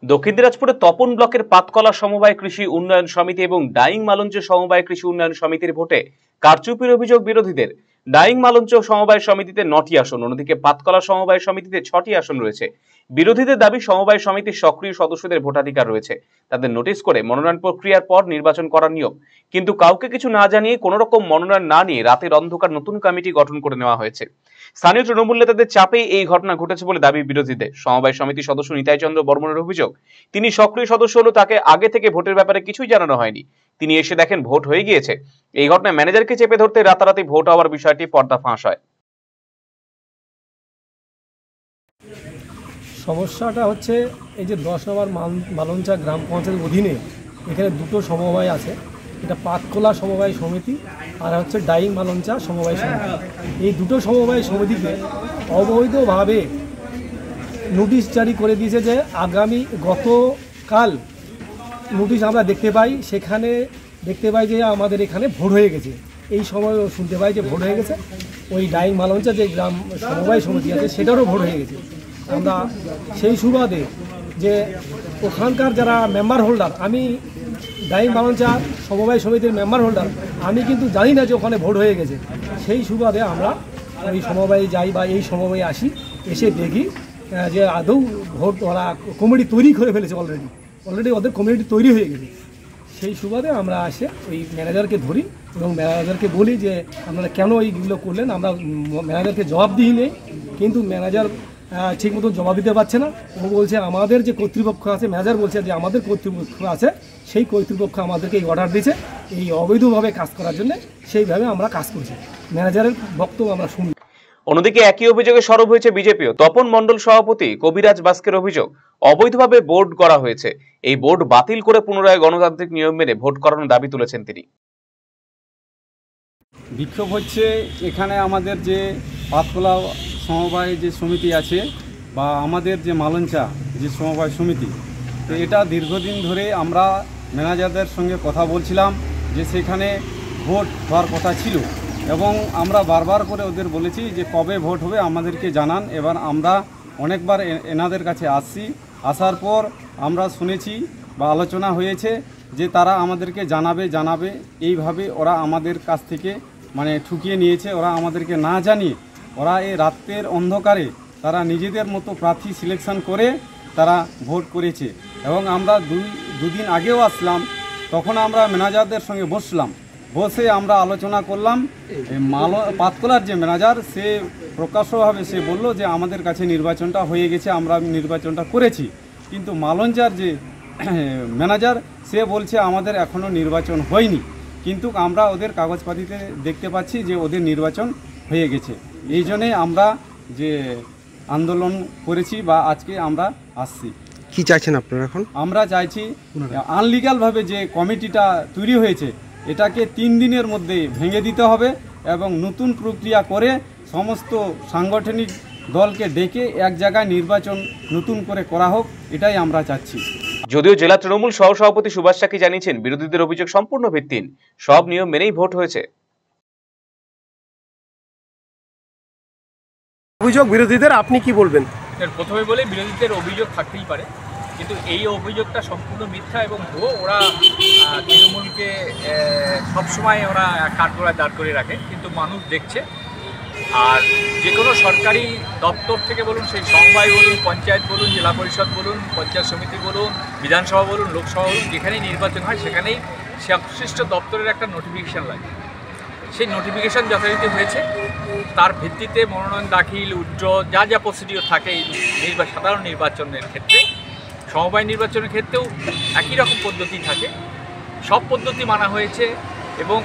দক্ষিণ দিনাজপুরের তপন ব্লকের পাতকলা সমবায় কৃষি উন্নয়ন সমিতি এবং ডাইং মালঞ্চ সমবায় কৃষি উন্নয়ন সমিতির ভোটে কারচুপির অভিযোগ বিরোধীদের। ডাইং মালঞ্চ সমবায় সমিতিতে 9টি আসন, অন্যদিকে পাতকলা সমবায় সমিতিতে 6টি আসন রয়েছে। বিরোধীদের দাবি সমবায় সমিতির সক্রিয় সদস্যদের ভোটাধিকার রয়েছে, তাদের নোটিশ করে মনোনয়ন প্রক্রিয়ার পর নির্বাচন করার নিয়ম, কিন্তু কাউকে কিছু না জানিয়ে কোন রকম মনোনয়ন না নিয়ে রাতের অন্ধকার নতুন কমিটি গঠন করে নেওয়া হয়েছে। স্থানীয় তৃণমূল নেতাদের চাপেই এই ঘটনা ঘটেছে বলে দাবি বিরোধীদের। সমবায় সমিতির সদস্য নিতাই চন্দ্র বর্মনের অভিযোগ, তিনি সক্রিয় সদস্য হলেও তাকে আগে থেকে ভোটের ব্যাপারে কিছুই জানানো হয়নি। তিনি এসে দেখেন ভোট হয়ে গিয়েছে। এই ঘটনায় ম্যানেজারকে চেপে ধরতে রাতারাতি ভোট হওয়ার বিষয়টি পর্দা ফাঁস হয়। সমস্যাটা হচ্ছে এই যে 10 নম্বর মালঞ্চা গ্রাম পঞ্চায়েতের অধীনে এখানে দুটো সমবায় আছে, এটা পাতকলা সমবায় সমিতি আর হচ্ছে ডাইং মালঞ্চা সমবায় সমিতি। এই দুটো সমবায় সমিতিতে অবৈধভাবে নোটিশ জারি করে দিয়েছে যে গতকাল নোটিশ আমরা দেখতে পাই, সেখানে দেখতে পাই যে আমাদের এখানে ভোট হয়ে গেছে। এই সময় শুনতে পাই যে ভোট হয়ে গেছে, ওই ডাইং মালঞ্চা যে গ্রাম সমবায় সমিতি আছে সেটারও ভোট হয়ে গেছে। আমরা সেই সুবাদে যে ওখানকার যারা মেম্বার হোল্ডার, আমি ডাইং মালঞ্চা সমবায় সমিতির মেম্বার হোল্ডার, আমি কিন্তু জানি না যে ওখানে ভোট হয়ে গেছে। সেই সুবাদে আমরা ওই সমবায়ে যাই বা এই সমবায়ে আসি, এসে দেখি যে আদৌ ভোট ওরা কমিটি তৈরি করে ফেলেছে, অলরেডি ওদের কমিটি তৈরি হয়ে গেছে। সেই সুবাদে আমরা আসে ওই ম্যানেজারকে ধরি এবং ম্যানেজারকে বলি যে আপনারা কেন এইগুলো করলেন। আমরা ম্যানেজারকে জবাব দিই নেই, কিন্তু ম্যানেজার ঠিক মতো জবাব দিতে পারছে না। ও বলছে আমাদের যে কর্তৃপক্ষ আছে, ম্যানেজার বলছে যে আমাদের কর্তৃপক্ষ আছে, সেই কর্তৃপক্ষ আমাদেরকে এই অর্ডার দিয়েছে এই অবৈধভাবে কাজ করার জন্য, সেইভাবে আমরা কাজ করছি। ম্যানেজারের বক্তব্য আমরা শুনি। অন্যদিকে একই অভিযোগে সরব হয়েছে বিজেপিও। তপন মণ্ডল সভাপতি কবিরাজ বাস্কের অভিযোগ, অবৈধভাবে বোর্ড করা হয়েছে। এই বোর্ড বাতিল করে পুনরায় গণতান্ত্রিক নিয়ম মেনে ভোট করানোর দাবি তুলেছেন তিনি। বিক্ষোভ হচ্ছে এখানে আমাদের যে পাতকলা সমবায় যে সমিতি আছে বা আমাদের যে মালঞ্চা যে সমবায় সমিতি, তো এটা দীর্ঘদিন ধরে আমরা ম্যানেজারদের সঙ্গে কথা বলছিলাম যে সেখানে ভোট হওয়ার কথা ছিল এবং আমরা বারবার করে ওদের বলেছি যে কবে ভোট হবে আমাদেরকে জানান। এবার আমরা অনেকবার এনাদের কাছে আসার পর আমরা শুনেছি বা আলোচনা হয়েছে যে তারা আমাদেরকে জানাবে এইভাবে ওরা আমাদের কাছ থেকে মানে ঠুকিয়ে নিয়েছে। ওরা আমাদেরকে না জানিয়ে ওরা এই রাতের অন্ধকারে তারা নিজেদের মতো প্রার্থী সিলেকশন করে তারা ভোট করেছে। এবং আমরা দুদিন আগেও আসলাম, তখন আমরা ম্যানেজারদের সঙ্গে বসে আমরা আলোচনা করলাম। পাতকলার যে ম্যানেজার সে প্রকাশ্যভাবে সে বলল যে আমাদের কাছে নির্বাচনটা হয়ে গেছে, আমরা নির্বাচনটা করেছি, কিন্তু মালঞ্চার যে ম্যানেজার সে বলছে আমাদের এখনও নির্বাচন হয়নি, কিন্তু আমরা ওদের কাগজপাতিতে দেখতে পাচ্ছি যে ওদের নির্বাচন হয়ে গেছে। এই জন্যে আমরা যে আন্দোলন করেছি বা আজকে আমরা আসছি। কি চাইছেন আপনারা এখন? আমরা চাইছি আনলিগালভাবে যে কমিটিটা তৈরি হয়েছে এটাকে 3 দিনের মধ্যে ভেঙে দিতে হবে এবং নতুন প্রক্রিয়া করে সমস্ত সাংগঠনিক দলকে ডেকে এক জায়গায় নির্বাচন নতুন করে করা হোক, এটাই আমরা চাচ্ছি। যদিও জেলা তৃণমূল সহ সভাপতি সুভাষ চাকি জানিয়েছেন বিরোধীদের অভিযোগ সম্পূর্ণ ভিত্তিহীন, সব নিয়ম মেনেই ভোট হয়েছে। অভিযোগ বিরোধীদের, আপনি কি বলবেন? প্রথমে বলে বিরোধীদের অভিযোগ থাকতেই পারে, কিন্তু এই অভিযোগটা সম্পূর্ণ মিথ্যা এবং ভুয়ো। ওরা তৃণমূলকে সবসময় ওরা কাঠগড়ায় দাঁড় করে রাখে, কিন্তু মানুষ দেখছে। আর যে কোনো সরকারি দপ্তর থেকে বলুন, সেই সমবায় বলুন, পঞ্চায়েত বলুন, জেলা পরিষদ বলুন, পঞ্চায়েত সমিতি বলুন, বিধানসভা বলুন, লোকসভা বলুন, যেখানেই নির্বাচন হয় সেখানেই সংশ্লিষ্ট দপ্তরের একটা নোটিফিকেশান লাগে। সেই নোটিফিকেশান যথারীতি হয়েছে, তার ভিত্তিতে মনোনয়ন দাখিল, যা প্রসিডিওর থাকে সাধারণ নির্বাচনের ক্ষেত্রে, সমবায় নির্বাচনের ক্ষেত্রেও একই রকম পদ্ধতি থাকে। সব পদ্ধতি মানা হয়েছে এবং